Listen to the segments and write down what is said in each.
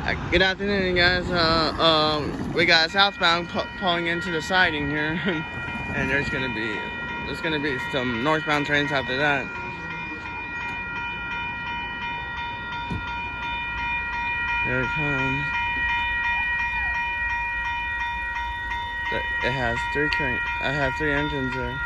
Good afternoon, guys. We got southbound pulling into the siding here, and there's gonna be some northbound trains after that. There it comes. It has three trains. I have three engines there.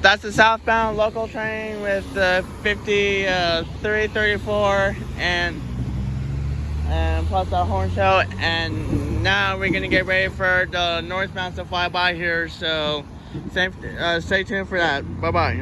That's the southbound local train with the 5334 and plus the horn show. And now we're gonna get ready for the northbound to fly by here. So stay tuned for that. Bye bye.